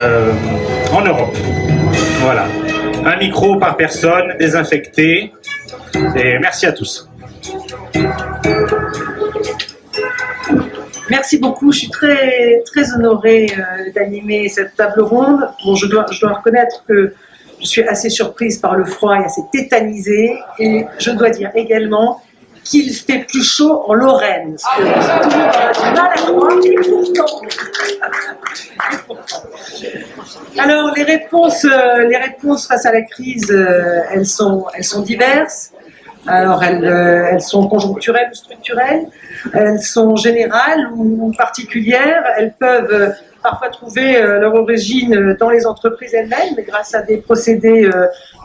euh, en Europe. Voilà. Un micro par personne, désinfecté. Et merci à tous. Merci beaucoup, je suis très honorée d'animer cette table ronde. Bon, je dois reconnaître que je suis assez surprise par le froid et assez tétanisée. Et je dois dire également qu'il fait plus chaud en Lorraine. Ce que tout le monde a du mal à croire, et pourtant. Alors, les réponses face à la crise, elles sont diverses. Alors, elles sont conjoncturelles ou structurelles, elles sont générales ou particulières, elles peuvent parfois trouver leur origine dans les entreprises elles-mêmes, mais grâce à des procédés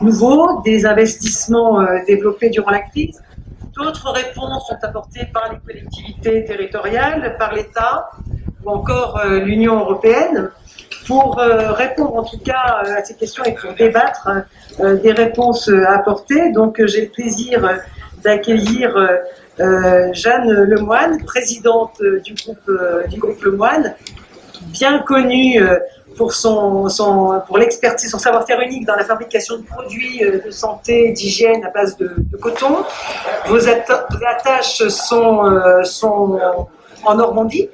nouveaux, des investissements développés durant la crise. D'autres réponses sont apportées par les collectivités territoriales, par l'État ou encore l'Union européenne. Pour répondre en tout cas à ces questions et pour débattre des réponses à apporter, donc j'ai le plaisir d'accueillir Jeanne Lemoine, présidente du groupe Lemoine, bien connue pour l'expertise, son savoir-faire unique dans la fabrication de produits de santé, d'hygiène à base de coton. Vos attaches sont en Normandie,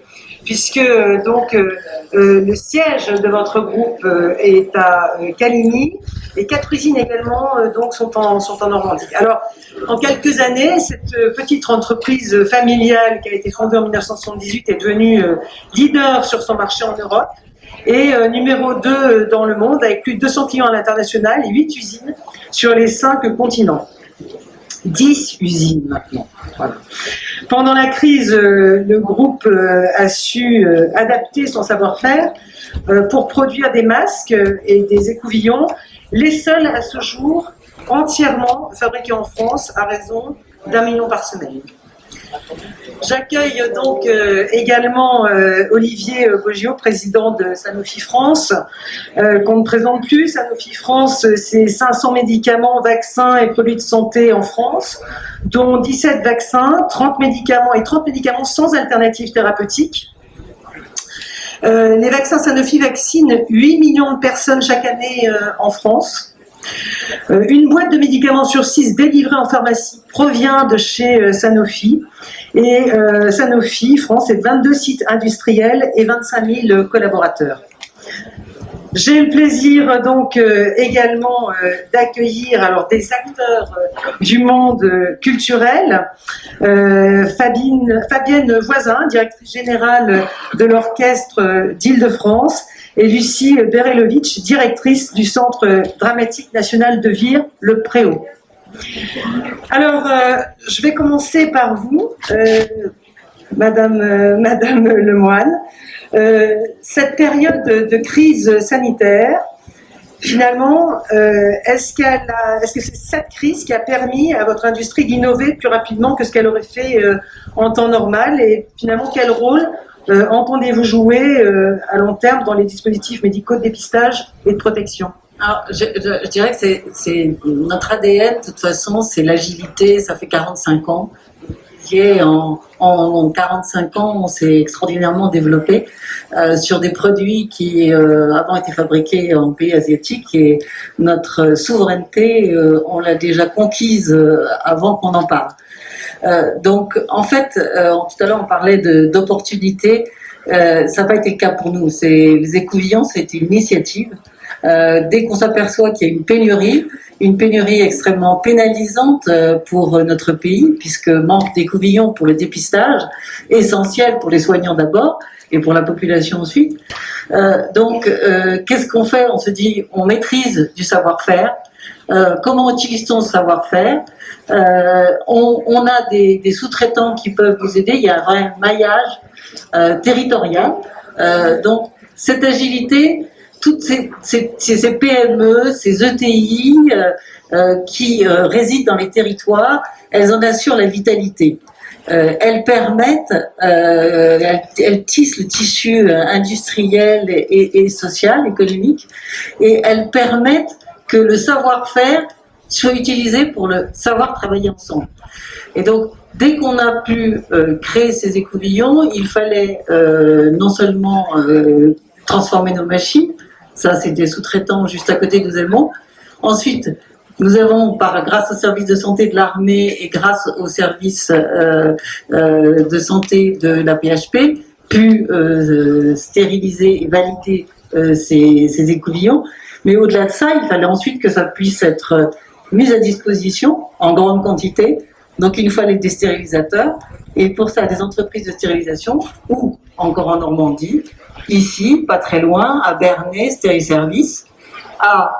puisque donc le siège de votre groupe est à Caligny et 4 usines également donc sont en Normandie. Alors, en quelques années, cette petite entreprise familiale qui a été fondée en 1978 est devenue leader sur son marché en Europe et numéro 2 dans le monde avec plus de 200 clients à l'international et 8 usines sur les 5 continents. 10 usines maintenant. Voilà. Pendant la crise, le groupe a su adapter son savoir-faire pour produire des masques et des écouvillons, les seuls à ce jour entièrement fabriqués en France à raison d'1 million par semaine. J'accueille donc également Olivier Boggio, président de Sanofi France, qu'on ne présente plus. Sanofi France, c'est 500 médicaments, vaccins et produits de santé en France, dont 17 vaccins, 30 médicaments et 30 médicaments sans alternative thérapeutique. Les vaccins Sanofi vaccinent 8 millions de personnes chaque année en France. Une boîte de médicaments sur 6 délivrée en pharmacie provient de chez Sanofi. Et Sanofi France, c'est 22 sites industriels et 25 000 collaborateurs. J'ai le plaisir donc également d'accueillir alors des acteurs du monde culturel. Fabienne Voisin, directrice générale de l'orchestre d'Île-de-France, et Lucie Berelovitch, directrice du Centre dramatique national de Vire, le Préau. Alors, je vais commencer par vous, Madame Lemoine. Cette période de crise sanitaire, finalement, est-ce que c'est cette crise qui a permis à votre industrie d'innover plus rapidement que ce qu'elle aurait fait en temps normal? Et finalement, quel rôle entendez-vous jouer à long terme dans les dispositifs médicaux de dépistage et de protection? Alors, je dirais que c'est notre ADN, de toute façon, c'est l'agilité. Ça fait 45 ans. En 45 ans, on s'est extraordinairement développé sur des produits qui avant étaient fabriqués en pays asiatiques, et notre souveraineté, on l'a déjà conquise avant qu'on en parle. Donc, en fait, tout à l'heure, on parlait d'opportunités. Ça n'a pas été le cas pour nous. Les écouvillons, c'était une initiative. Dès qu'on s'aperçoit qu'il y a une pénurie extrêmement pénalisante pour notre pays, puisque manque d'écouvillons pour le dépistage, essentiel pour les soignants d'abord et pour la population ensuite. Donc, qu'est-ce qu'on fait? On se dit, on maîtrise du savoir-faire. Comment utilise-t-on ce savoir-faire? On a des sous-traitants qui peuvent vous aider. Il y a un vrai maillage territorial. Donc, cette agilité, toutes ces PME, ces ETI qui résident dans les territoires, elles en assurent la vitalité. Elles permettent, elles tissent le tissu industriel et social, économique, et elles permettent que le savoir-faire soit utilisé pour le savoir travailler ensemble. Et donc, dès qu'on a pu créer ces écouvillons, il fallait non seulement transformer nos machines, Ça, c'est des sous-traitants juste à côté de Zelmont. Ensuite, nous avons, grâce au service de santé de l'armée et grâce au service de santé de la PHP, pu stériliser et valider ces écouvillons. Mais au-delà de ça, il fallait ensuite que ça puisse être mis à disposition en grande quantité. Donc il nous fallait des stérilisateurs. Et pour ça, des entreprises de stérilisation, ou encore en Normandie, ici, pas très loin, à Bernay, Stériservice, à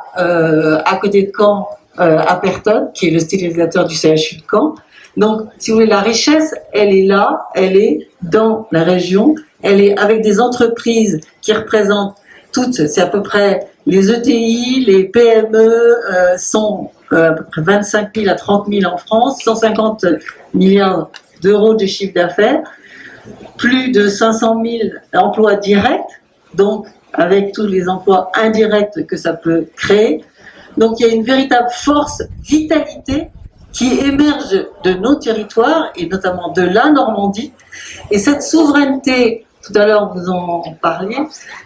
côté de Caen, à Perton, qui est le stérilisateur du CHU de Caen. Donc, si vous voulez, la richesse, elle est là, elle est dans la région, elle est avec des entreprises qui représentent toutes, c'est à peu près les ETI, les PME sont à peu près 25 000 à 30 000 en France, 150 milliards d'euros de chiffre d'affaires, plus de 500 000 emplois directs, donc avec tous les emplois indirects que ça peut créer. Donc il y a une véritable force, vitalité qui émerge de nos territoires et notamment de la Normandie. Et cette souveraineté, tout à l'heure vous en parliez,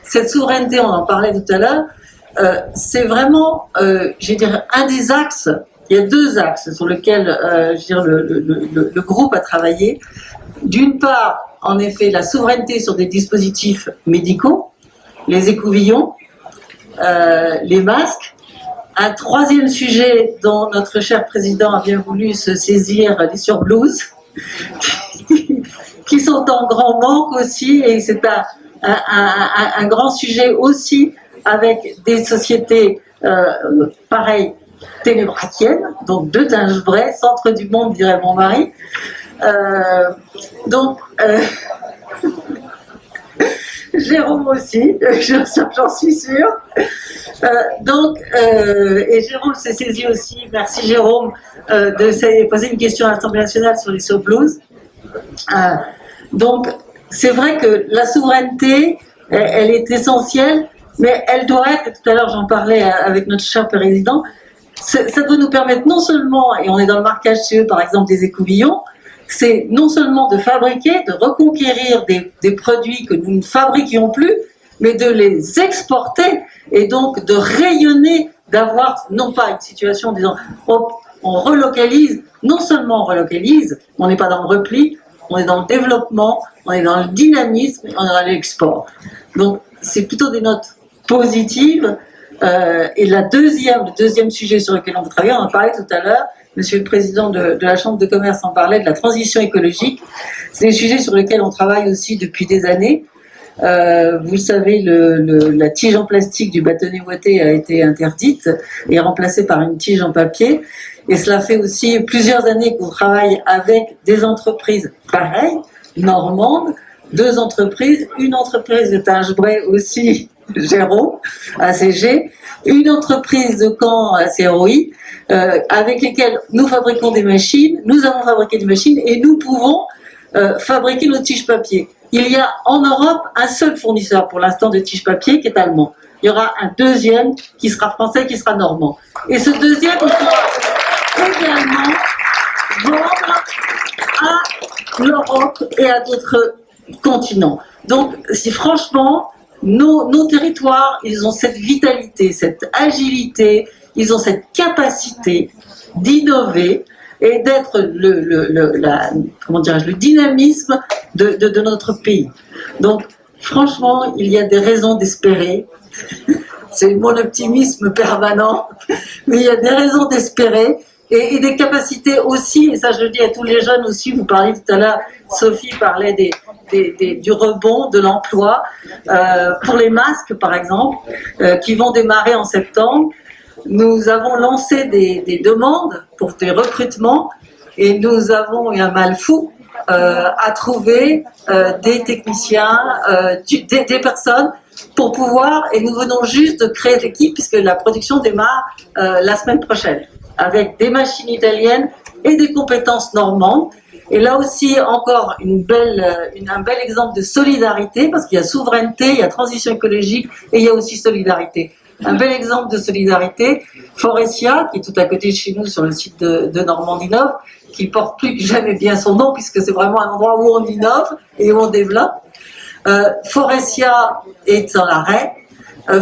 cette souveraineté, on en parlait tout à l'heure, c'est vraiment, je dirais, un des axes. Il y a deux axes sur lesquels le groupe a travaillé. D'une part, en effet, la souveraineté sur des dispositifs médicaux, les écouvillons, les masques. Un troisième sujet dont notre cher président a bien voulu se saisir, les surblouses, qui sont en grand manque aussi, et c'est un grand sujet aussi avec des sociétés pareilles, ténébratiennes, donc de Dingebray, centre du monde, dirait mon mari. Jérôme aussi, j'en suis sûre. Et Jérôme s'est saisi aussi, merci Jérôme, de poser une question à l'Assemblée nationale sur les surblouses. Donc, c'est vrai que la souveraineté, elle est essentielle, mais elle doit être, et tout à l'heure j'en parlais avec notre cher président, ça doit nous permettre non seulement, et on est dans le marquage CE par exemple des écouvillons, c'est non seulement de fabriquer, de reconquérir des produits que nous ne fabriquions plus, mais de les exporter et donc de rayonner, d'avoir non pas une situation en disant on relocalise, non seulement on relocalise, on n'est pas dans le repli, on est dans le développement, on est dans le dynamisme, on est dans l'export. Donc c'est plutôt des notes positives. Et le deuxième sujet sur lequel on va travailler, on en parlait tout à l'heure, Monsieur le Président de la Chambre de commerce en parlait, de la transition écologique. C'est des sujets sur lesquels on travaille aussi depuis des années. Vous le savez, la tige en plastique du bâtonnet ouaté a été interdite et remplacée par une tige en papier. Et cela fait aussi plusieurs années qu'on travaille avec des entreprises pareilles, normandes, deux entreprises, une entreprise de Dingebray aussi, Jérôme, ACG, une entreprise de Caen, CROI, avec lesquelles nous fabriquons des machines, nous avons fabriqué des machines et nous pouvons fabriquer nos tiges papier. Il y a en Europe un seul fournisseur pour l'instant de tiges papier qui est allemand. Il y aura un deuxième qui sera français, qui sera normand. Et ce deuxième, il pourra également vendre à l'Europe et à d'autres continents. Donc, si franchement, nos territoires, ils ont cette vitalité, cette agilité, ils ont cette capacité d'innover et d'être le dynamisme de notre pays. Donc, franchement, il y a des raisons d'espérer. C'est mon optimisme permanent, mais il y a des raisons d'espérer et des capacités aussi, et ça je le dis à tous les jeunes aussi, vous parliez tout à l'heure, Sophie parlait du rebond, de l'emploi, pour les masques par exemple, qui vont démarrer en septembre. Nous avons lancé des demandes pour des recrutements et nous avons eu un mal fou à trouver des techniciens, des personnes pour pouvoir, et nous venons juste de créer l'équipe puisque la production démarre la semaine prochaine avec des machines italiennes et des compétences normandes. Et là aussi, encore un bel exemple de solidarité, parce qu'il y a souveraineté, il y a transition écologique et il y a aussi solidarité. Un bel exemple de solidarité, Forestia, qui est tout à côté de chez nous sur le site de Normandinov, qui porte plus que jamais bien son nom, puisque c'est vraiment un endroit où on innove et où on développe. Forestia est en arrêt.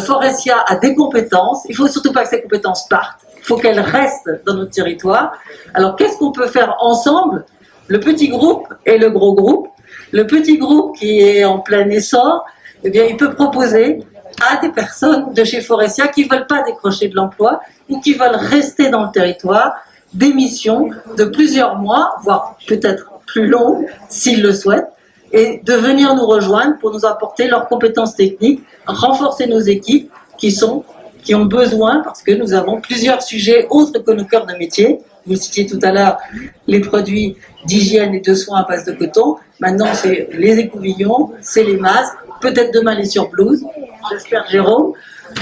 Forestia a des compétences, il ne faut surtout pas que ces compétences partent, il faut qu'elles restent dans notre territoire. Alors qu'est-ce qu'on peut faire ensemble, le petit groupe et le gros groupe? Le petit groupe qui est en plein essor, eh bien, il peut proposer à des personnes de chez Forestia qui ne veulent pas décrocher de l'emploi ou qui veulent rester dans le territoire, des missions de plusieurs mois, voire peut-être plus longues, s'ils le souhaitent, et de venir nous rejoindre pour nous apporter leurs compétences techniques, renforcer nos équipes qui ont besoin, parce que nous avons plusieurs sujets autres que nos cœurs de métier. Vous citiez tout à l'heure les produits d'hygiène et de soins à base de coton. Maintenant, c'est les écouvillons, c'est les masques, peut-être demain les surblouses, j'espère Jérôme.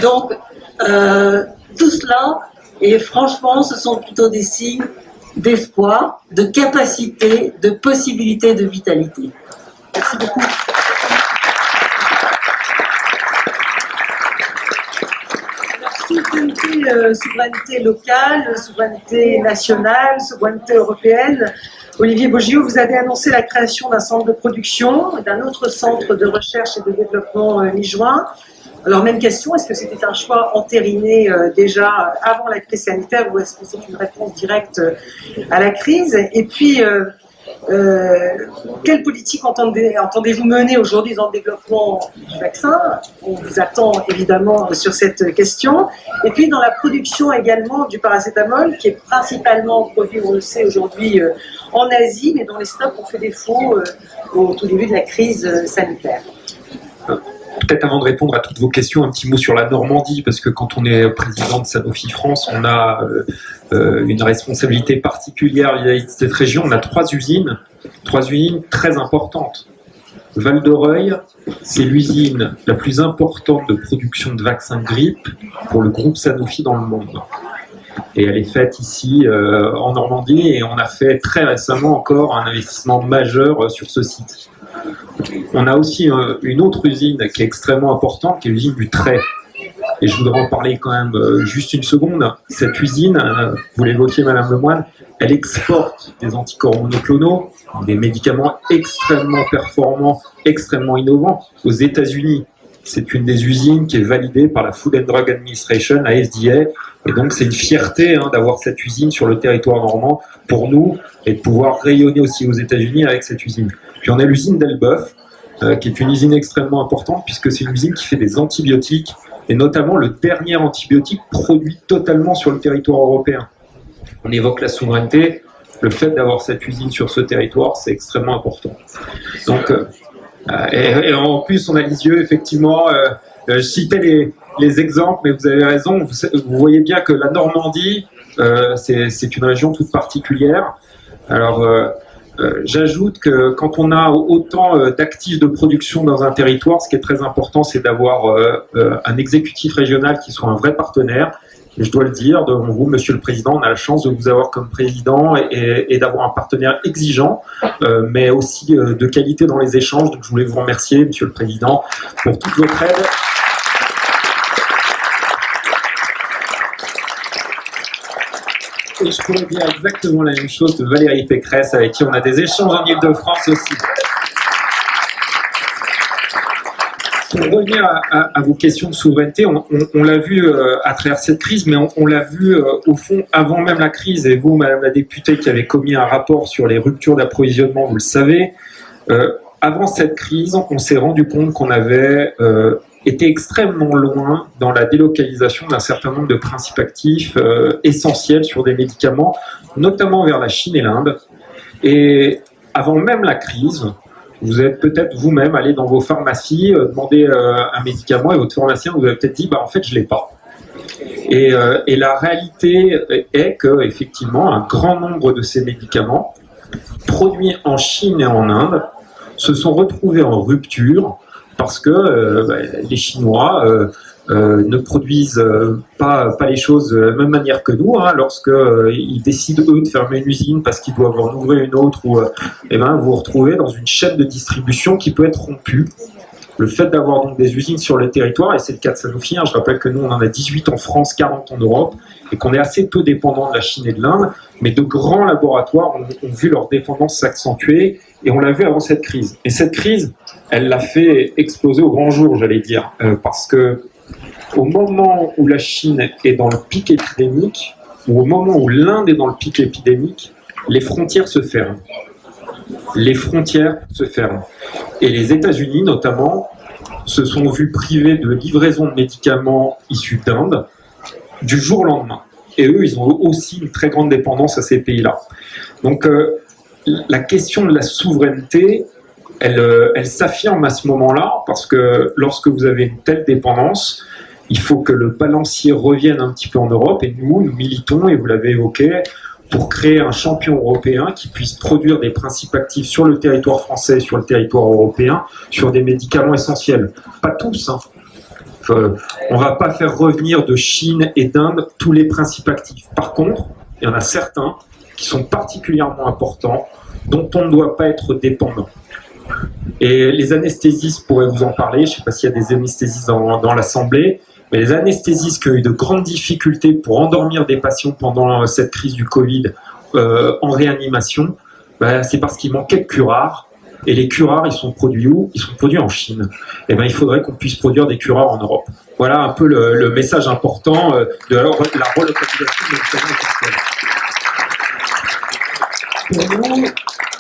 Donc, tout cela, et franchement, ce sont plutôt des signes d'espoir, de capacité, de possibilité, de vitalité. Merci beaucoup. Souveraineté locale, souveraineté nationale, souveraineté européenne. Olivier Boggio, vous avez annoncé la création d'un centre de production, d'un autre centre de recherche et de développement mi-juin. Alors même question, est-ce que c'était un choix entériné déjà avant la crise sanitaire ou est-ce que c'est une réponse directe à la crise? Et puis, quelle politique entendez-vous mener aujourd'hui dans le développement du vaccin? On vous attend évidemment sur cette question. Et puis dans la production également du paracétamol, qui est principalement produit, on le sait aujourd'hui, en Asie, mais dont les stocks ont fait défaut au tout début de la crise sanitaire. Peut-être avant de répondre à toutes vos questions, un petit mot sur la Normandie, parce que quand on est président de Sanofi France, on a une responsabilité particulière vis-à-vis de cette région. On a trois usines très importantes. Val-d'Oreuil, c'est l'usine la plus importante de production de vaccins grippe pour le groupe Sanofi dans le monde. Et elle est faite ici en Normandie, et on a fait très récemment encore un investissement majeur sur ce site. On a aussi une autre usine qui est extrêmement importante, qui est l'usine du Trait. Et je voudrais en parler quand même juste une seconde. Cette usine, vous l'évoquiez Madame Lemoine, elle exporte des anticorps monoclonaux, des médicaments extrêmement performants, extrêmement innovants aux États-Unis. C'est une des usines qui est validée par la Food and Drug Administration, la FDA. Et donc c'est une fierté d'avoir cette usine sur le territoire normand pour nous et de pouvoir rayonner aussi aux États-Unis avec cette usine. Puis on a l'usine d'Elbeuf, qui est une usine extrêmement importante puisque c'est une usine qui fait des antibiotiques et notamment le dernier antibiotique produit totalement sur le territoire européen. On évoque la souveraineté, le fait d'avoir cette usine sur ce territoire, c'est extrêmement important. Donc, et en plus, on a les yeux, effectivement, je citais les exemples, mais vous avez raison, vous voyez bien que la Normandie, c'est une région toute particulière. Alors, j'ajoute que quand on a autant d'actifs de production dans un territoire, ce qui est très important, c'est d'avoir un exécutif régional qui soit un vrai partenaire. Et je dois le dire devant vous, Monsieur le Président, on a la chance de vous avoir comme président et d'avoir un partenaire exigeant, mais aussi de qualité dans les échanges. Donc je voulais vous remercier, Monsieur le Président, pour toute votre aide. Et je pourrais dire exactement la même chose de Valérie Pécresse, avec qui on a des échanges en Île-de-France aussi. Pour revenir à vos questions de souveraineté, on l'a vu à travers cette crise, mais on l'a vu au fond avant même la crise. Et vous, Madame la députée, qui avez commis un rapport sur les ruptures d'approvisionnement, vous le savez, avant cette crise, on s'est rendu compte qu'on avait été extrêmement loin dans la délocalisation d'un certain nombre de principes actifs essentiels sur des médicaments, notamment vers la Chine et l'Inde. Et avant même la crise, vous êtes peut-être vous-même allé dans vos pharmacies, demander un médicament et votre pharmacien vous a peut-être dit en fait je l'ai pas. Et la réalité est que effectivement un grand nombre de ces médicaments produits en Chine et en Inde se sont retrouvés en rupture parce que les Chinois ne produisent pas les choses de la même manière que nous. Lorsqu'ils décident, eux, de fermer une usine parce qu'ils doivent en ouvrir une autre, vous vous retrouvez dans une chaîne de distribution qui peut être rompue. Le fait d'avoir donc des usines sur le territoire, et c'est le cas de Sanofi, je rappelle que nous on en a 18 en France, 40 en Europe, et qu'on est assez peu dépendant de la Chine et de l'Inde, mais de grands laboratoires ont vu leur dépendance s'accentuer, et on l'a vu avant cette crise. Et cette crise, elle l'a fait exploser au grand jour, j'allais dire, parce que au moment où la Chine est dans le pic épidémique, ou au moment où l'Inde est dans le pic épidémique, les frontières se ferment. Les frontières se ferment. Et les États-Unis, notamment, se sont vus privés de livraison de médicaments issus d'Inde du jour au lendemain. Et eux, ils ont aussi une très grande dépendance à ces pays-là. Donc, la question de la souveraineté, elle s'affirme à ce moment-là, parce que lorsque vous avez une telle dépendance, il faut que le balancier revienne un petit peu en Europe, et nous militons, et vous l'avez évoqué, pour créer un champion européen qui puisse produire des principes actifs sur le territoire français, sur le territoire européen, sur des médicaments essentiels. Pas tous, hein. On ne va pas faire revenir de Chine et d'Inde tous les principes actifs. Par contre, il y en a certains qui sont particulièrement importants, dont on ne doit pas être dépendant. Et les anesthésistes pourraient vous en parler, je ne sais pas s'il y a des anesthésistes dans l'Assemblée, mais les anesthésistes qui ont eu de grandes difficultés pour endormir des patients pendant cette crise du Covid en réanimation, c'est parce qu'il manquait de curares. Et les curares, ils sont produits où? Ils sont produits en Chine. Et il faudrait qu'on puisse produire des curares en Europe. Voilà un peu le message important de la relocalisation des médicaments essentiels. Pour nous,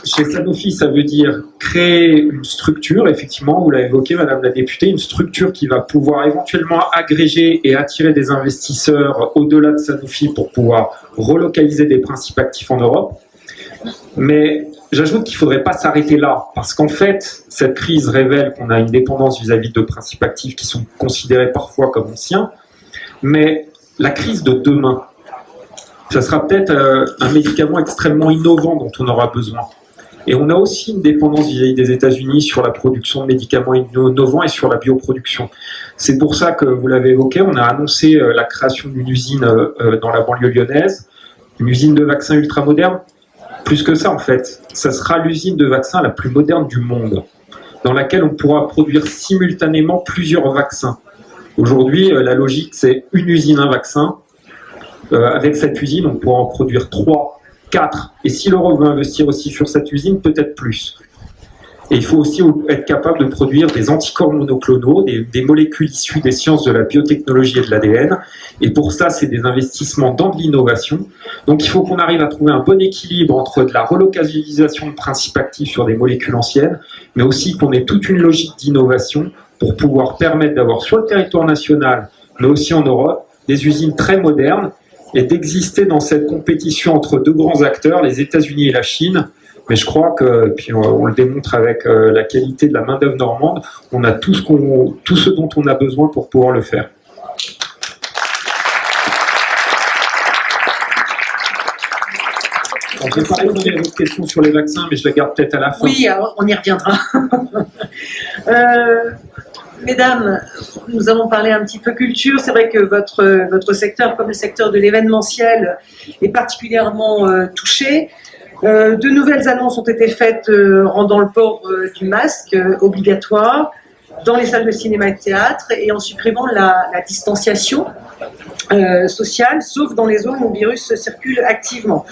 chez Sanofi, ça veut dire créer une structure, effectivement, vous l'avez évoqué, Madame la députée, une structure qui va pouvoir éventuellement agréger et attirer des investisseurs au-delà de Sanofi pour pouvoir relocaliser des principes actifs en Europe. Mais j'ajoute qu'il ne faudrait pas s'arrêter là, parce qu'en fait, cette crise révèle qu'on a une dépendance vis-à-vis de principes actifs qui sont considérés parfois comme anciens, mais la crise de demain, ça sera peut-être un médicament extrêmement innovant dont on aura besoin. Et on a aussi une dépendance vis-à-vis des États-Unis sur la production de médicaments innovants et sur la bioproduction. C'est pour ça que, vous l'avez évoqué, on a annoncé la création d'une usine dans la banlieue lyonnaise, une usine de vaccins ultra moderne. Plus que ça, en fait, ça sera l'usine de vaccins la plus moderne du monde, dans laquelle on pourra produire simultanément plusieurs vaccins. Aujourd'hui, la logique, c'est une usine, un vaccin. Avec cette usine, on pourra en produire 3, 4. Et si l'Europe veut investir aussi sur cette usine, peut-être plus. Et il faut aussi être capable de produire des anticorps monoclonaux, des molécules issues des sciences de la biotechnologie et de l'ADN. Et pour ça, c'est des investissements dans de l'innovation. Donc il faut qu'on arrive à trouver un bon équilibre entre de la relocalisation de principes actifs sur des molécules anciennes, mais aussi qu'on ait toute une logique d'innovation pour pouvoir permettre d'avoir sur le territoire national, mais aussi en Europe, des usines très modernes et d'exister dans cette compétition entre deux grands acteurs, les États-Unis et la Chine. Mais je crois que, puis on le démontre avec la qualité de la main-d'œuvre normande, on a tout ce dont on a besoin pour pouvoir le faire. Je vais pas répondre à votre question sur les vaccins, mais je la garde peut-être à la fin. Oui, alors on y reviendra. Mesdames, nous avons parlé un petit peu culture. C'est vrai que votre secteur, comme le secteur de l'événementiel, est particulièrement touché. De nouvelles annonces ont été faites rendant le port du masque obligatoire dans les salles de cinéma et de théâtre et en supprimant la distanciation sociale, sauf dans les zones où le virus circule activement.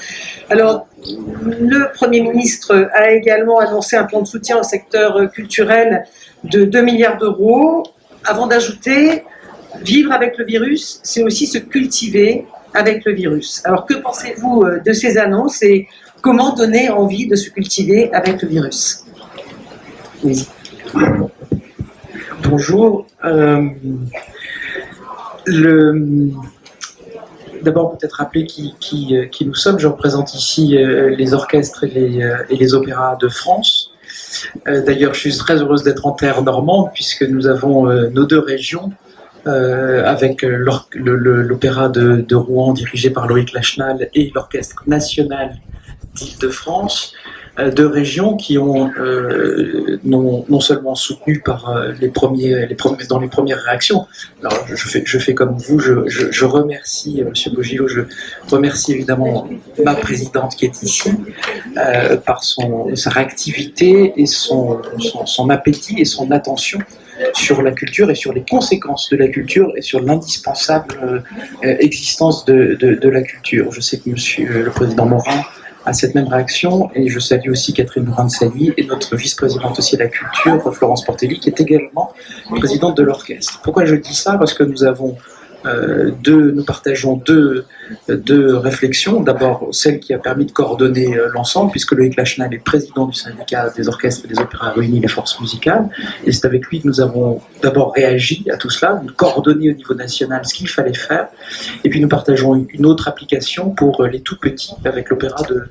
Alors, le Premier ministre a également annoncé un plan de soutien au secteur culturel de 2 milliards d'euros, avant d'ajouter « Vivre avec le virus, c'est aussi se cultiver avec le virus ». Alors, que pensez-vous de ces annonces et comment donner envie de se cultiver avec le virus? Oui. Bonjour. D'abord, peut-être rappeler qui nous sommes. Je représente ici les orchestres et les opéras de France. D'ailleurs, je suis très heureuse d'être en terre normande puisque nous avons nos deux régions avec l'opéra de Rouen dirigé par Loïc Lachenal et l'Orchestre national d'Île-de-France, deux régions qui ont non seulement soutenu par dans les premières réactions. Alors je fais comme vous, je remercie Monsieur Bogilot, je remercie évidemment ma présidente qui est ici par sa réactivité et son appétit et son attention sur la culture et sur les conséquences de la culture et sur l'indispensable existence de la culture. Je sais que Monsieur le Président Morin à cette même réaction, et je salue aussi Catherine Morin-Desailly et notre vice-présidente aussi de la culture, Florence Portelli, qui est également présidente de l'orchestre. Pourquoi je dis ça? Parce que nous partageons deux réflexions. D'abord, celle qui a permis de coordonner l'ensemble, puisque Loïc Lachenal est président du syndicat des orchestres et des opéras réunis, les forces musicales. Et c'est avec lui que nous avons d'abord réagi à tout cela, coordonné au niveau national ce qu'il fallait faire. Et puis nous partageons une autre application pour les tout petits, avec l'opéra de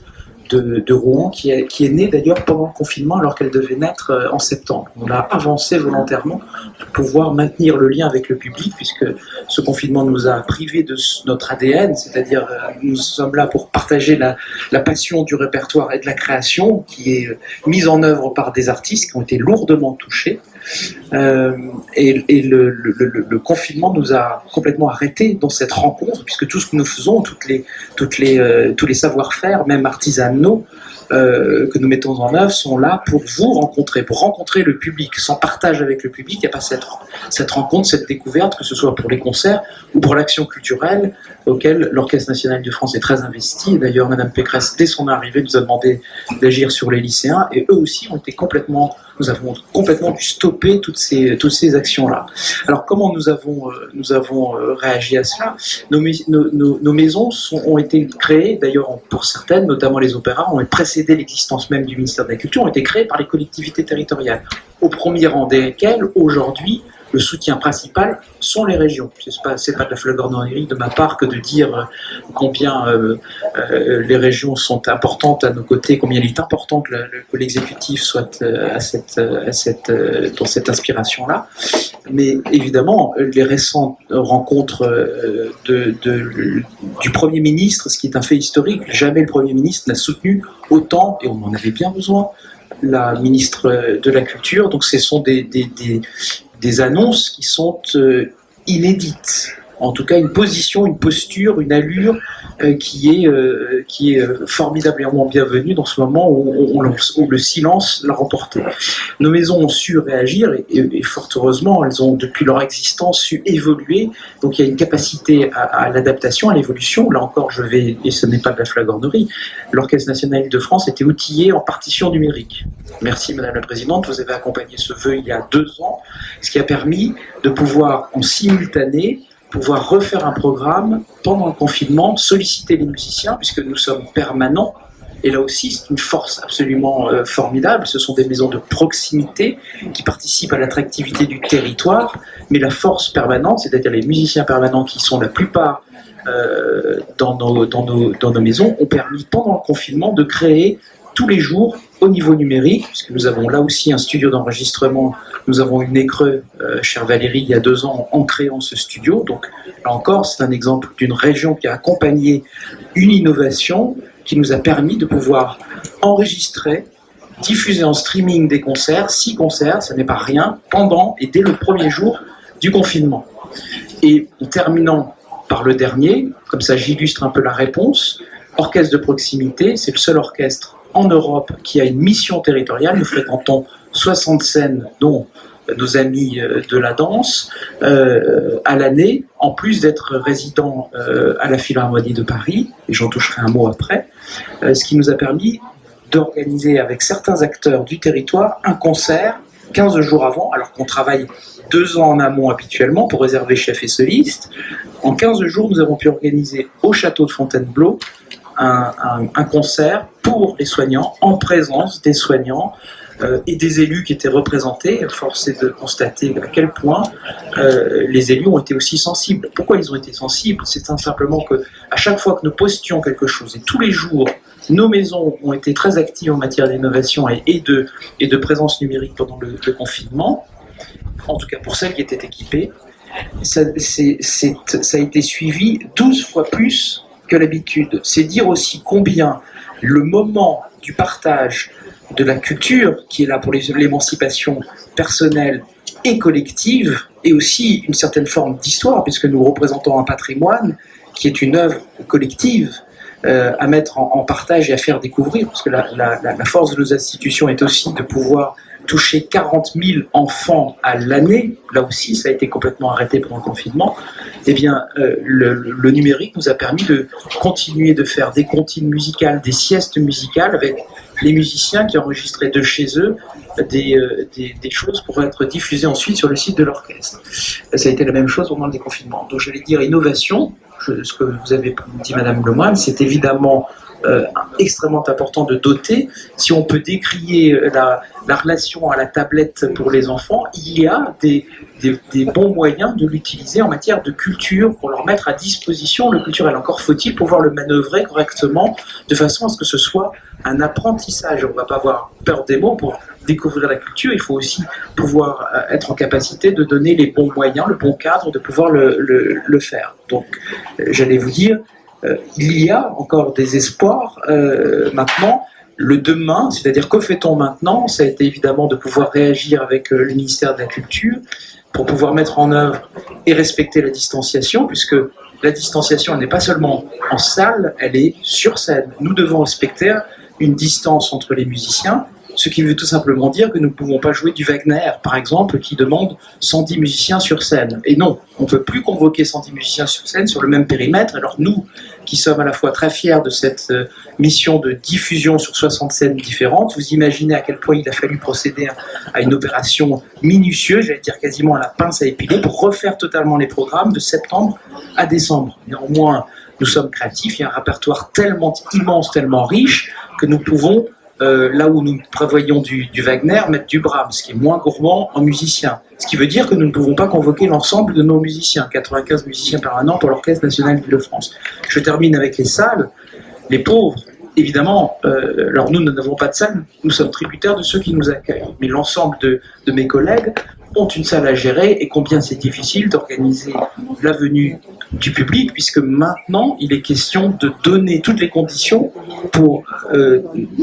Rouen, qui est née d'ailleurs pendant le confinement, alors qu'elle devait naître en septembre. On l'a avancé volontairement pour pouvoir maintenir le lien avec le public, puisque ce confinement nous a privés de notre ADN, c'est-à-dire nous sommes là pour partager la passion du répertoire et de la création, qui est mise en œuvre par des artistes qui ont été lourdement touchés. Et le confinement nous a complètement arrêtés dans cette rencontre, puisque tout ce que nous faisons, tous les savoir-faire, même artisanaux, que nous mettons en œuvre, sont là pour vous rencontrer, pour rencontrer le public. Sans partage avec le public, il n'y a pas cette rencontre, cette découverte, que ce soit pour les concerts ou pour l'action culturelle, auquel l'Orchestre national de France est très investi. Et d'ailleurs, Madame Pécresse, dès son arrivée, nous a demandé d'agir sur les lycéens, et eux aussi ont été nous avons complètement dû stopper toutes ces actions-là. Alors, comment nous avons réagi à cela? Nos maisons ont été créées, d'ailleurs pour certaines, notamment les opéras, ont précédé l'existence même du ministère de la Culture, ont été créées par les collectivités territoriales, au premier rang desquelles, aujourd'hui, le soutien principal sont les régions. C'est pas de la flagornerie de ma part que de dire combien les régions sont importantes à nos côtés, combien il est important que l'exécutif soit dans cette inspiration-là. Mais évidemment, les récentes rencontres du Premier ministre, ce qui est un fait historique, jamais le Premier ministre n'a soutenu autant, et on en avait bien besoin, la ministre de la Culture. Donc ce sont des annonces qui sont inédites. En tout cas, une position, une posture, une allure qui est formidablement bienvenue dans ce moment où le silence l'a remporté. Nos maisons ont su réagir et fort heureusement, elles ont depuis leur existence su évoluer. Donc il y a une capacité à l'adaptation, à l'évolution. Là encore, et ce n'est pas de la flagornerie, l'Orchestre national de France était outillé en partition numérique. Merci Madame la Présidente, vous avez accompagné ce vœu il y a 2 ans, ce qui a permis de pouvoir en simultané refaire un programme pendant le confinement, solliciter les musiciens, puisque nous sommes permanents. Et là aussi, c'est une force absolument formidable. Ce sont des maisons de proximité qui participent à l'attractivité du territoire. Mais la force permanente, c'est-à-dire les musiciens permanents qui sont la plupart dans nos maisons, ont permis pendant le confinement de créer tous les jours au niveau numérique, puisque nous avons là aussi un studio d'enregistrement. Nous avons eu Nécreux, chère Valérie, il y a 2 ans, en créant ce studio. Donc là encore, c'est un exemple d'une région qui a accompagné une innovation qui nous a permis de pouvoir enregistrer, diffuser en streaming des concerts, 6 concerts, ce n'est pas rien, pendant et dès le premier jour du confinement. Et en terminant par le dernier, comme ça j'illustre un peu la réponse, orchestre de proximité, c'est le seul orchestre en Europe qui a une mission territoriale. Nous fréquentons 60 scènes, dont nos amis de la danse, à l'année, en plus d'être résidents à la Philharmonie de Paris, et j'en toucherai un mot après, ce qui nous a permis d'organiser avec certains acteurs du territoire un concert 15 jours avant, alors qu'on travaille 2 ans en amont habituellement pour réserver chefs et solistes. En 15 jours, nous avons pu organiser au château de Fontainebleau un concert pour les soignants, en présence des soignants et des élus qui étaient représentés. Force est de constater à quel point les élus ont été aussi sensibles. Pourquoi ils ont été sensibles? C'est simplement qu'à chaque fois que nous postions quelque chose, et tous les jours, nos maisons ont été très actives en matière d'innovation et de présence numérique pendant le confinement, en tout cas pour celles qui étaient équipées, ça a été suivi 12 fois plus que l'habitude. C'est dire aussi combien le moment du partage de la culture, qui est là pour l'émancipation personnelle et collective, et aussi une certaine forme d'histoire, puisque nous représentons un patrimoine qui est une œuvre collective à mettre en partage et à faire découvrir, parce que la force de nos institutions est aussi de pouvoir toucher 40 000 enfants à l'année, là aussi ça a été complètement arrêté pendant le confinement, eh bien le numérique nous a permis de continuer de faire des comptines musicales, des siestes musicales avec les musiciens qui enregistraient de chez eux des choses pour être diffusées ensuite sur le site de l'orchestre. Ça a été la même chose pendant le déconfinement. Donc j'allais dire innovation, ce que vous avez dit Madame Lemoine, c'est évidemment extrêmement important de doter. Si on peut décrier la relation à la tablette pour les enfants, il y a des bons moyens de l'utiliser en matière de culture pour leur mettre à disposition le culturel. Encore faut-il pouvoir le manœuvrer correctement de façon à ce que ce soit un apprentissage. On ne va pas avoir peur des mots pour découvrir la culture, il faut aussi pouvoir être en capacité de donner les bons moyens, le bon cadre, de pouvoir le faire. Donc, j'allais vous dire, il y a encore des espoirs maintenant. Le demain, c'est-à-dire que fait-on maintenant? Ça a été évidemment de pouvoir réagir avec le ministère de la Culture pour pouvoir mettre en œuvre et respecter la distanciation, puisque la distanciation elle n'est pas seulement en salle, elle est sur scène. Nous devons respecter une distance entre les musiciens, ce qui veut tout simplement dire que nous ne pouvons pas jouer du Wagner, par exemple, qui demande 110 musiciens sur scène. Et non, on ne peut plus convoquer 110 musiciens sur scène sur le même périmètre. Alors nous, qui sommes à la fois très fiers de cette mission de diffusion sur 60 scènes différentes, vous imaginez à quel point il a fallu procéder à une opération minutieuse, j'allais dire quasiment à la pince à épiler, pour refaire totalement les programmes de septembre à décembre. Néanmoins, nous sommes créatifs, il y a un répertoire tellement immense, tellement riche, que nous pouvons là où nous prévoyons du Wagner, mettre du Brahms, ce qui est moins gourmand en musiciens. Ce qui veut dire que nous ne pouvons pas convoquer l'ensemble de nos musiciens, 95 musiciens par an pour l'Orchestre national d'Île-de-France. Je termine avec les salles. Les pauvres, évidemment, alors nous n'avons pas de salle, nous sommes tributaires de ceux qui nous accueillent. Mais l'ensemble de mes collègues ont une salle à gérer et combien c'est difficile d'organiser la venue du public, puisque maintenant il est question de donner toutes les conditions pour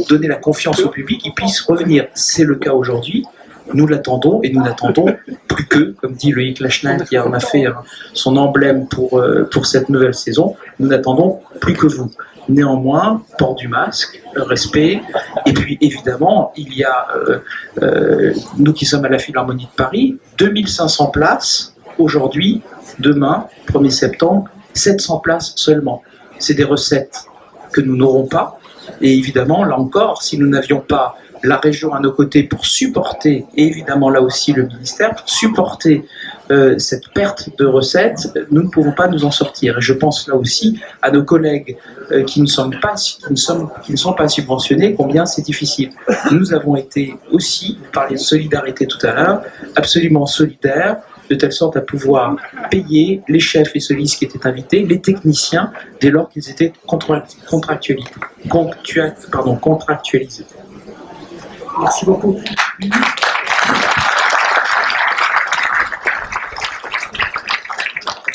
donner la confiance au public, qu'il puisse revenir. C'est le cas aujourd'hui, nous l'attendons et nous n'attendons plus que, comme dit Loïc Lachenal qui en a fait son emblème pour cette nouvelle saison, nous n'attendons plus que vous. Néanmoins, port du masque, respect, et puis évidemment, il y a, nous qui sommes à la Philharmonie de Paris, 2500 places aujourd'hui, demain, 1er septembre, 700 places seulement. C'est des recettes que nous n'aurons pas, et évidemment, là encore, si nous n'avions pas la région à nos côtés pour supporter, et évidemment là aussi le ministère, pour supporter cette perte de recettes, nous ne pouvons pas nous en sortir. Et je pense là aussi à nos collègues qui ne sont pas subventionnés, combien c'est difficile. Nous avons été aussi, vous parliez de solidarité tout à l'heure, absolument solidaires, de telle sorte à pouvoir payer les chefs et solistes qui étaient invités, les techniciens, dès lors qu'ils étaient contractualisés. Merci beaucoup.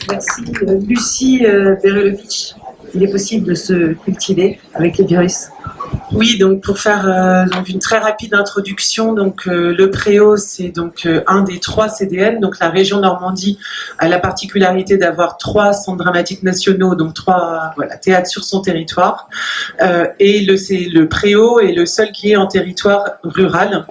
Merci. Lucie Berelovitch, il est possible de se cultiver avec les virus? Oui, donc pour faire donc une très rapide introduction, donc le Préau c'est donc un des 3 CDN, donc la région Normandie a la particularité d'avoir 3 centres dramatiques nationaux, donc 3 théâtres sur son territoire, et le Préau est le seul qui est en territoire rural,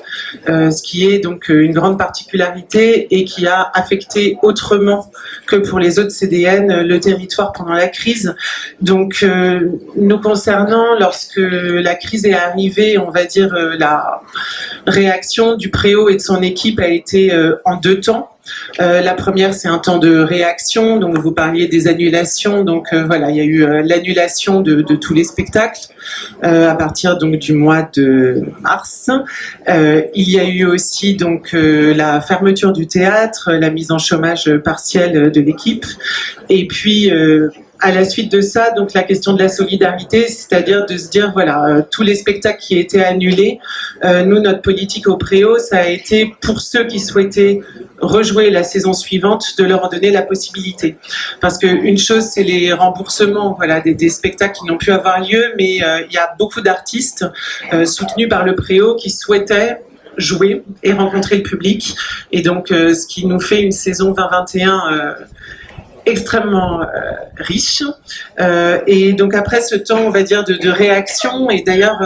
ce qui est donc une grande particularité et qui a affecté autrement que pour les autres CDN le territoire pendant la crise. Donc nous concernant, lorsque la crise est arrivée, on va dire la réaction du Préau et de son équipe a été en 2 temps. La première, c'est un temps de réaction, donc vous parliez des annulations, donc il y a eu l'annulation de tous les spectacles à partir donc du mois de mars. Il y a eu aussi donc la fermeture du théâtre, la mise en chômage partiel de l'équipe, et puis à la suite de ça, donc la question de la solidarité, c'est-à-dire de se dire, tous les spectacles qui étaient annulés, nous, notre politique au Préau, ça a été pour ceux qui souhaitaient rejouer la saison suivante, de leur en donner la possibilité. Parce qu'une chose, c'est les remboursements des spectacles qui n'ont pu avoir lieu, mais il y a beaucoup d'artistes soutenus par le Préau qui souhaitaient jouer et rencontrer le public. Et donc, ce qui nous fait une saison 2021 extrêmement riche. Et donc après ce temps, on va dire, de réaction, et d'ailleurs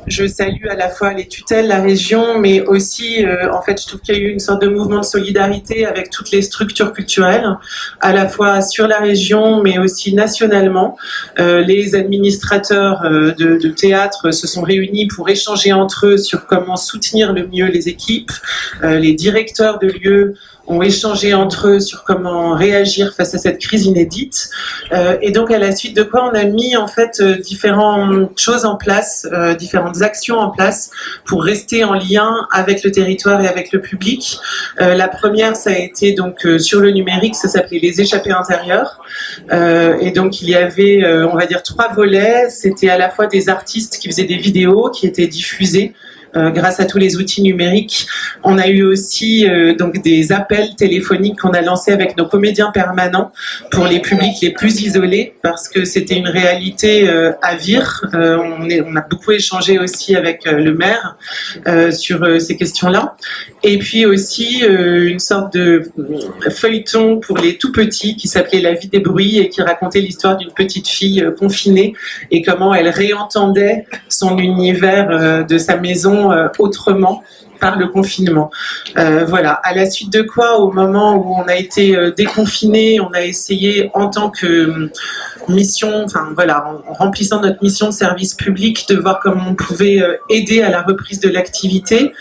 Je salue à la fois les tutelles, la région, mais aussi, en fait, je trouve qu'il y a eu une sorte de mouvement de solidarité avec toutes les structures culturelles, à la fois sur la région, mais aussi nationalement. Les administrateurs de théâtre se sont réunis pour échanger entre eux sur comment soutenir le mieux les équipes. Les directeurs de lieux ont échangé entre eux sur comment réagir face à cette crise inédite. Et donc, à la suite de quoi, on a mis en fait différentes choses en place, différentes actions en place pour rester en lien avec le territoire et avec le public. La première, ça a été donc sur le numérique, ça s'appelait les échappées intérieures. Et donc, il y avait, on va dire, 3 volets. C'était à la fois des artistes qui faisaient des vidéos qui étaient diffusées grâce à tous les outils numériques. On a eu aussi donc des appels téléphoniques qu'on a lancés avec nos comédiens permanents pour les publics les plus isolés, parce que c'était une réalité à Vire. On a beaucoup échangé aussi avec le maire sur ces questions-là. Et puis aussi une sorte de feuilleton pour les tout petits qui s'appelait La vie des bruits et qui racontait l'histoire d'une petite fille confinée et comment elle réentendait son univers de sa maison autrement par le confinement. Voilà. À la suite de quoi, au moment où on a été déconfiné, on a essayé en tant que mission, enfin voilà, en remplissant notre mission de service public, de voir comment on pouvait aider à la reprise de l'activité.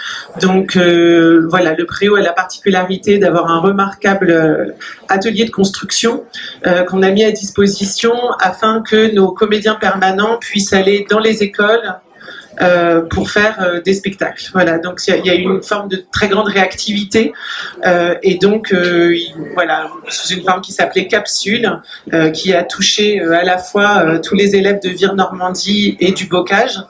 Donc voilà, le Préau a la particularité d'avoir un remarquable atelier de construction qu'on a mis à disposition afin que nos comédiens permanents puissent aller dans les écoles pour faire des spectacles. Voilà, donc il y a eu une forme de très grande réactivité et donc voilà, c'est une forme qui s'appelait Capsule, qui a touché à la fois tous les élèves de Vire-Normandie et du Bocage.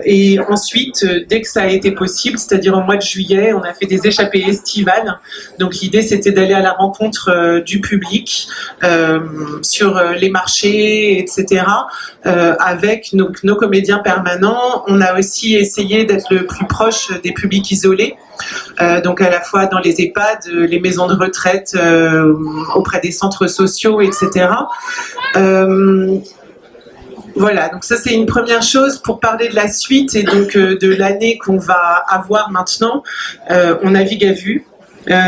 Et ensuite, dès que ça a été possible, c'est-à-dire au mois de juillet, on a fait des échappées estivales. Donc l'idée, c'était d'aller à la rencontre du public sur les marchés, etc., avec nos comédiens permanents. On a aussi essayé d'être le plus proche des publics isolés, donc à la fois dans les EHPAD, les maisons de retraite, auprès des centres sociaux, etc. Voilà, donc ça c'est une première chose. Pour parler de la suite et donc de l'année qu'on va avoir maintenant, on navigue à vue.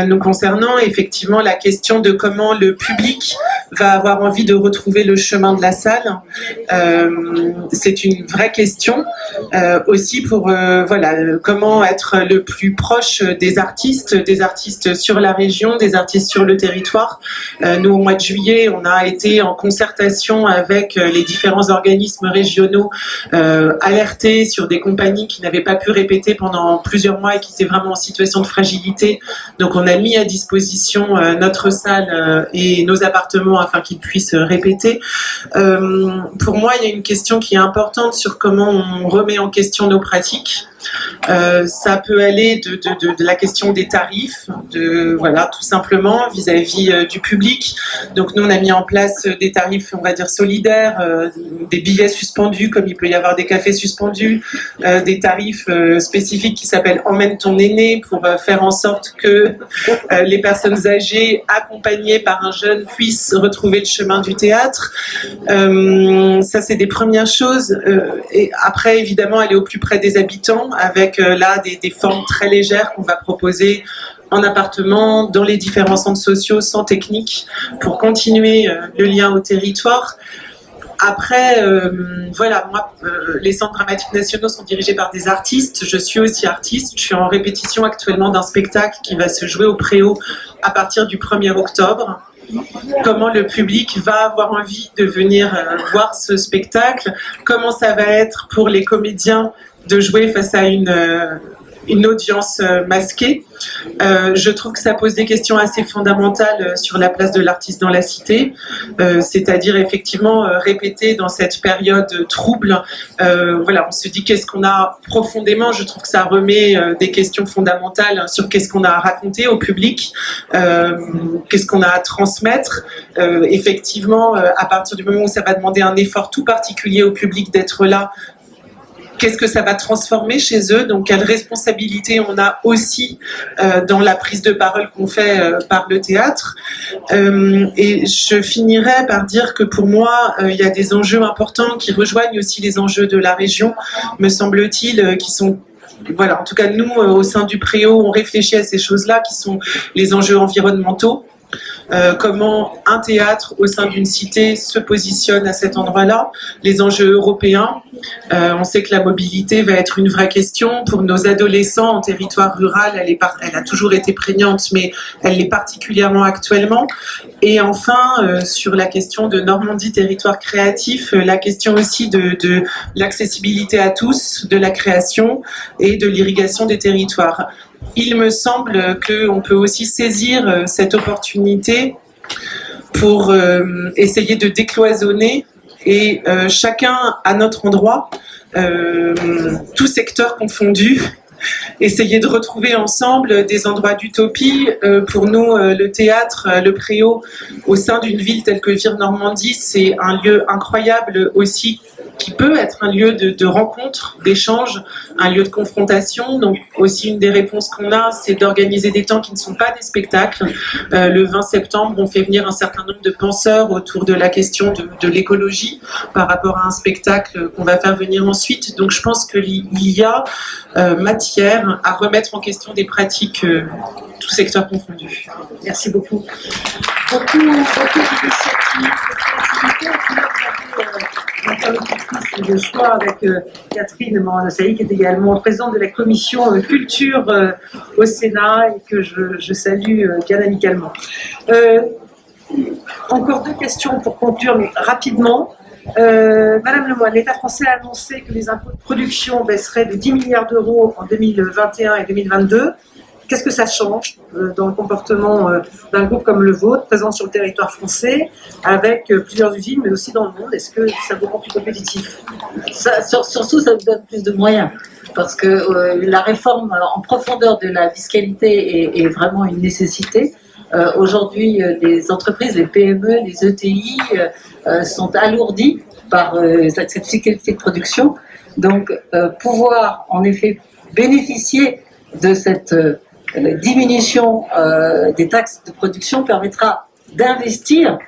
Nous concernant effectivement la question de comment le public va avoir envie de retrouver le chemin de la salle, c'est une vraie question aussi pour voilà, comment être le plus proche des artistes sur la région, des artistes sur le territoire. Nous au mois de juillet, on a été en concertation avec les différents organismes régionaux, alertés sur des compagnies qui n'avaient pas pu répéter pendant plusieurs mois et qui étaient vraiment en situation de fragilité. Donc on a mis à disposition notre salle et nos appartements afin qu'ils puissent répéter. Pour moi, il y a une question qui est importante sur comment on remet en question nos pratiques. Ça peut aller de la question des tarifs, voilà, tout simplement vis-à-vis du public. Donc nous, on a mis en place des tarifs, on va dire, solidaires, des billets suspendus, comme il peut y avoir des cafés suspendus, des tarifs spécifiques qui s'appellent « Emmène ton aîné » pour faire en sorte que les personnes âgées, accompagnées par un jeune, puissent retrouver le chemin du théâtre. Ça, c'est des premières choses. Et après, évidemment, aller au plus près des habitants, avec là des formes très légères qu'on va proposer en appartement, dans les différents centres sociaux, sans technique, pour continuer le lien au territoire. Après, voilà, moi, les centres dramatiques nationaux sont dirigés par des artistes. Je suis aussi artiste. Je suis en répétition actuellement d'un spectacle qui va se jouer au Préau à partir du 1er octobre. Comment le public va avoir envie de venir voir ce spectacle, comment ça va être pour les comédiens de jouer face à une audience masquée. Je trouve que ça pose des questions assez fondamentales sur la place de l'artiste dans la cité, c'est-à-dire effectivement répéter dans cette période trouble. Voilà, on se dit qu'est-ce qu'on a profondément, je trouve que ça remet des questions fondamentales sur qu'est-ce qu'on a à raconter au public, qu'est-ce qu'on a à transmettre. Effectivement, à partir du moment où ça va demander un effort tout particulier au public d'être là, qu'est-ce que ça va transformer chez eux, donc quelle responsabilité on a aussi dans la prise de parole qu'on fait par le théâtre. Et je finirai par dire que pour moi, il y a des enjeux importants qui rejoignent aussi les enjeux de la région, me semble-t-il, qui sont... Voilà, en tout cas, nous, au sein du Préau, on réfléchit à ces choses-là qui sont les enjeux environnementaux. Comment un théâtre au sein d'une cité se positionne à cet endroit-là, les enjeux européens. On sait que la mobilité va être une vraie question pour nos adolescents en territoire rural. Elle a toujours été prégnante, mais elle l'est particulièrement actuellement. Et enfin, sur la question de Normandie territoire créatif, la question aussi de l'accessibilité à tous, de la création et de l'irrigation des territoires. Il me semble qu'on peut aussi saisir cette opportunité pour essayer de décloisonner et chacun à notre endroit, tout secteur confondu, essayer de retrouver ensemble des endroits d'utopie. Pour nous, le théâtre, le Préau, au sein d'une ville telle que Vire-Normandie, c'est un lieu incroyable aussi, qui peut être un lieu de rencontre, d'échange, un lieu de confrontation. Donc aussi une des réponses qu'on a, c'est d'organiser des temps qui ne sont pas des spectacles. Le 20 septembre, on fait venir un certain nombre de penseurs autour de la question de l'écologie par rapport à un spectacle qu'on va faire venir ensuite. Donc je pense qu'il y a matière à remettre en question des pratiques, tout secteur confondu. Merci beaucoup. Beaucoup d'initiatives, l'interlocutrice de choix avec Catherine Morin-Desailly, qui est également présidente de la commission culture au Sénat et que je salue bien amicalement. Encore deux questions pour conclure, mais rapidement. Madame Lemoine, l'État français a annoncé que les impôts de production baisseraient de 10 milliards d'euros en 2021 et 2022. Qu'est-ce que ça change dans le comportement d'un groupe comme le vôtre, présent sur le territoire français, avec plusieurs usines, mais aussi dans le monde? Est-ce que ça vous rend plus compétitif? Surtout, ça vous donne plus de moyens. Parce que la réforme en profondeur de la fiscalité est vraiment une nécessité. Aujourd'hui, les entreprises, les PME, les ETI sont alourdies par cette fiscalité de production. Donc, pouvoir en effet bénéficier de cette diminution des taxes de production permettra d'investir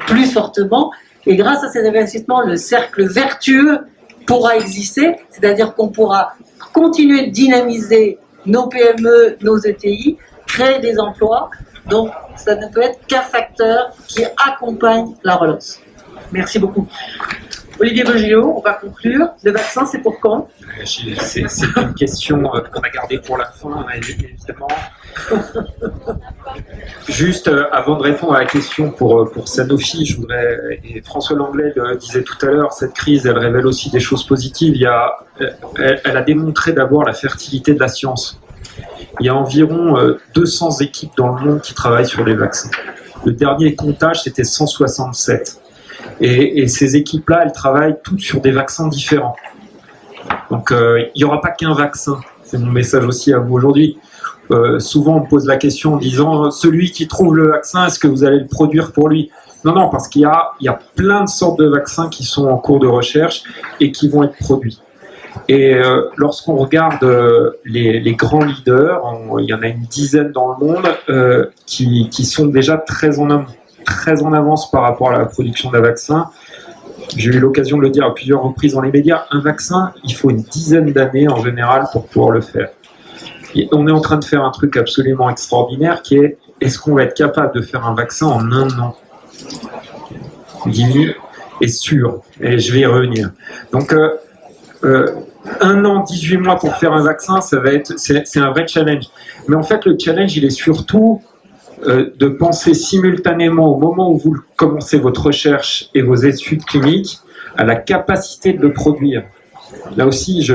plus fortement. Et grâce à cet investissement, le cercle vertueux pourra exister, c'est-à-dire qu'on pourra continuer de dynamiser nos PME, nos ETI, créer des emplois. Donc, ça ne peut être qu'un facteur qui accompagne la relance. Merci beaucoup. Olivier Boggio, on va conclure. Le vaccin, c'est pour quand? C'est une question qu'on a gardée pour la fin, évidemment. Juste avant de répondre à la question pour Sanofi, je voudrais, et François Langlais le disait tout à l'heure, cette crise, elle révèle aussi des choses positives. Elle a démontré d'abord la fertilité de la science. Il y a environ 200 équipes dans le monde qui travaillent sur les vaccins. Le dernier comptage, c'était 167. Et ces équipes-là, elles travaillent toutes sur des vaccins différents. Donc, il n'y aura pas qu'un vaccin. C'est mon message aussi à vous aujourd'hui. Souvent, on me pose la question en disant « Celui qui trouve le vaccin, est-ce que vous allez le produire pour lui ?» Non, parce qu'il y a plein de sortes de vaccins qui sont en cours de recherche et qui vont être produits. Et lorsqu'on regarde les grands leaders, il y en a une dizaine dans le monde qui sont déjà très en avance par rapport à la production d'un vaccin. J'ai eu l'occasion de le dire à plusieurs reprises dans les médias, un vaccin, il faut une dizaine d'années en général pour pouvoir le faire. Et on est en train de faire un truc absolument extraordinaire qui est, est-ce qu'on va être capable de faire un vaccin en 1 an? Dit et sûr, et je vais y revenir. Donc, 1 an, 18 mois pour faire un vaccin, c'est un vrai challenge. Mais en fait, le challenge, il est surtout de penser simultanément au moment où vous commencez votre recherche et vos études cliniques à la capacité de le produire. Là aussi,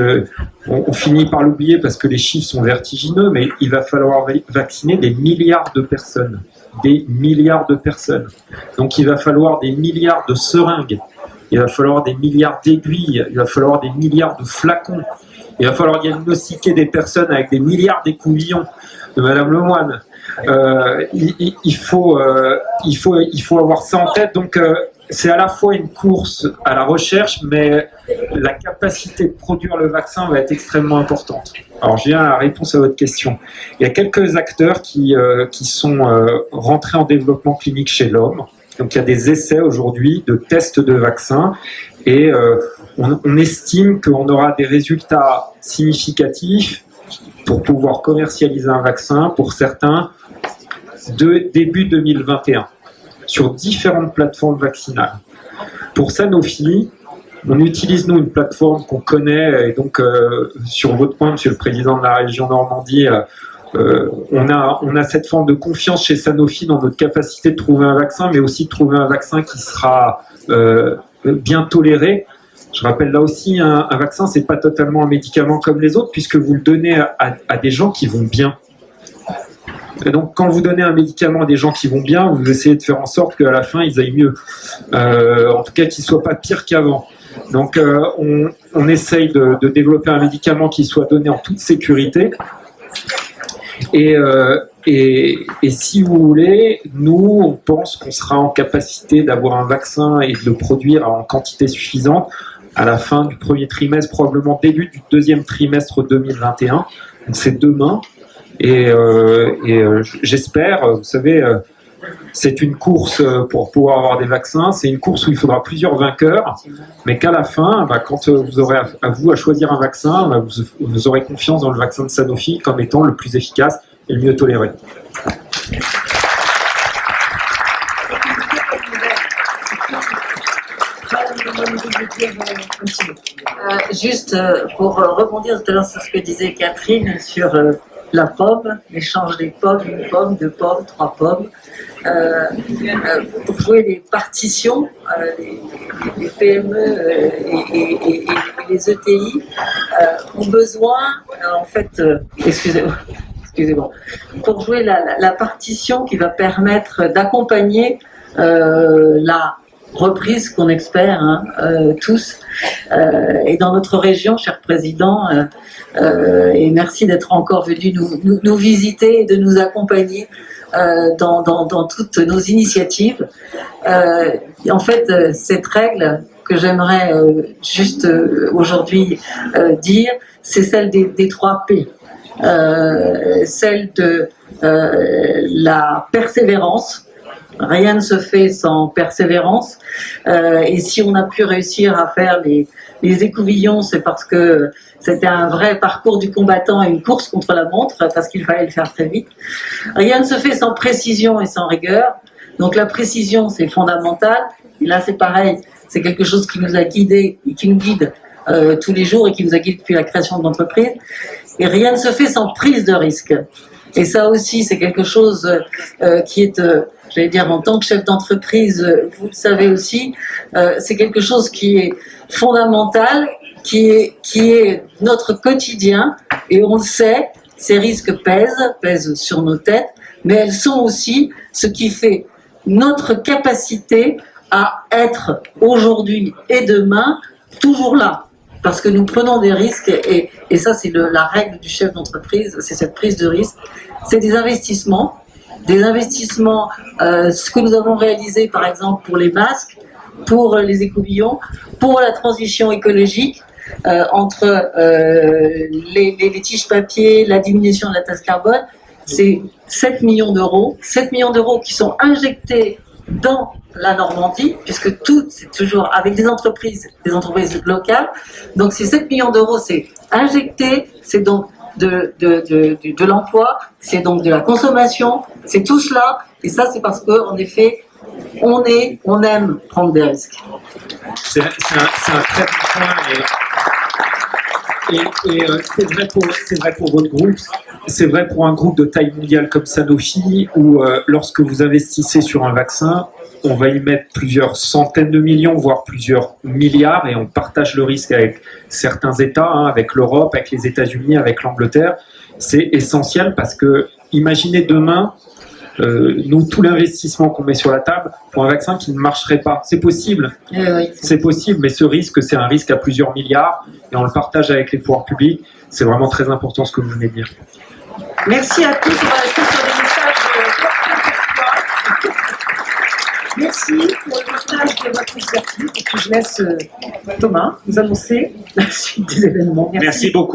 on finit par l'oublier parce que les chiffres sont vertigineux, mais il va falloir vacciner des milliards de personnes. Des milliards de personnes. Donc il va falloir des milliards de seringues, il va falloir des milliards d'aiguilles, il va falloir des milliards de flacons, il va falloir diagnostiquer des personnes avec des milliards d'écouvillons de Madame Lemoine. Il faut avoir ça en tête. Donc c'est à la fois une course à la recherche, mais la capacité de produire le vaccin va être extrêmement importante. Alors, je viens à la réponse à votre question. Il y a quelques acteurs qui sont rentrés en développement clinique chez l'homme. Donc, il y a des essais aujourd'hui de tests de vaccins et on estime qu'on aura des résultats significatifs pour pouvoir commercialiser un vaccin pour certains de début 2021 sur différentes plateformes vaccinales. Pour Sanofi, on utilise nous une plateforme qu'on connaît et donc sur votre point, Monsieur le Président de la région Normandie, on a cette forme de confiance chez Sanofi dans notre capacité de trouver un vaccin, mais aussi de trouver un vaccin qui sera bien toléré. Je rappelle là aussi, un vaccin, c'est pas totalement un médicament comme les autres, puisque vous le donnez à des gens qui vont bien. Et donc, quand vous donnez un médicament à des gens qui vont bien, vous essayez de faire en sorte qu'à la fin, ils aillent mieux. En tout cas, qu'ils ne soient pas pires qu'avant. Donc, on essaye de développer un médicament qui soit donné en toute sécurité. Et si vous voulez, nous, on pense qu'on sera en capacité d'avoir un vaccin et de le produire en quantité suffisante à la fin du premier trimestre, probablement début du deuxième trimestre 2021. Donc, c'est demain. Et j'espère, vous savez, c'est une course pour pouvoir avoir des vaccins, c'est une course où il faudra plusieurs vainqueurs, mais qu'à la fin, quand vous aurez à vous à choisir un vaccin, vous aurez confiance dans le vaccin de Sanofi comme étant le plus efficace et le mieux toléré. Juste pour rebondir tout à l'heure sur ce que disait Catherine sur la pomme, l'échange des pommes, une pomme, deux pommes, trois pommes. Pour jouer les partitions, les PME et les ETI ont besoin, en fait, excusez-moi, pour jouer la partition qui va permettre d'accompagner la reprise qu'on espère tous. Et dans notre région, cher Président, et merci d'être encore venu nous visiter et de nous accompagner dans toutes nos initiatives. En fait, cette règle que j'aimerais juste aujourd'hui dire, c'est celle des 3 P. Celle de la persévérance. Rien ne se fait sans persévérance. Et si on a pu réussir à faire les écouvillons, c'est parce que c'était un vrai parcours du combattant et une course contre la montre, parce qu'il fallait le faire très vite. Rien ne se fait sans précision et sans rigueur. Donc la précision, c'est fondamental. Et là, c'est pareil. C'est quelque chose qui nous a guidés et qui nous guide tous les jours et qui nous a guidés depuis la création de l'entreprise. Et rien ne se fait sans prise de risque. Et ça aussi, c'est quelque chose qui est, j'allais dire, en tant que chef d'entreprise, vous le savez aussi, c'est quelque chose qui est fondamental, qui est notre quotidien. Et on le sait, ces risques pèsent sur nos têtes, mais elles sont aussi ce qui fait notre capacité à être aujourd'hui et demain toujours là. Parce que nous prenons des risques, et ça c'est la règle du chef d'entreprise, c'est cette prise de risque. C'est des investissements, ce que nous avons réalisé par exemple pour les masques, pour les écouvillons, pour la transition écologique, entre les tiges papier, la diminution de la taxe carbone, c'est 7 millions d'euros qui sont injectés dans la Normandie, puisque tout, c'est toujours avec des entreprises locales. Donc ces 7 millions d'euros, c'est injecté, c'est donc de l'emploi, c'est donc de la consommation, c'est tout cela. Et ça, c'est parce que, en effet, on aime prendre des risques. C'est un très bon point. Et c'est vrai pour votre groupe, c'est vrai pour un groupe de taille mondiale comme Sanofi, où lorsque vous investissez sur un vaccin, on va y mettre plusieurs centaines de millions, voire plusieurs milliards, et on partage le risque avec certains États, avec l'Europe, avec les États-Unis, avec l'Angleterre. C'est essentiel parce que, imaginez demain, nous, tout l'investissement qu'on met sur la table pour un vaccin qui ne marcherait pas. C'est possible, c'est possible, mais ce risque, c'est un risque à plusieurs milliards, et on le partage avec les pouvoirs publics. C'est vraiment très important ce que vous venez de dire. Merci à tous. On va rester sur des messages. Merci pour le partage. je vois tous et puis je laisse Thomas nous annoncer la suite des événements. Merci beaucoup.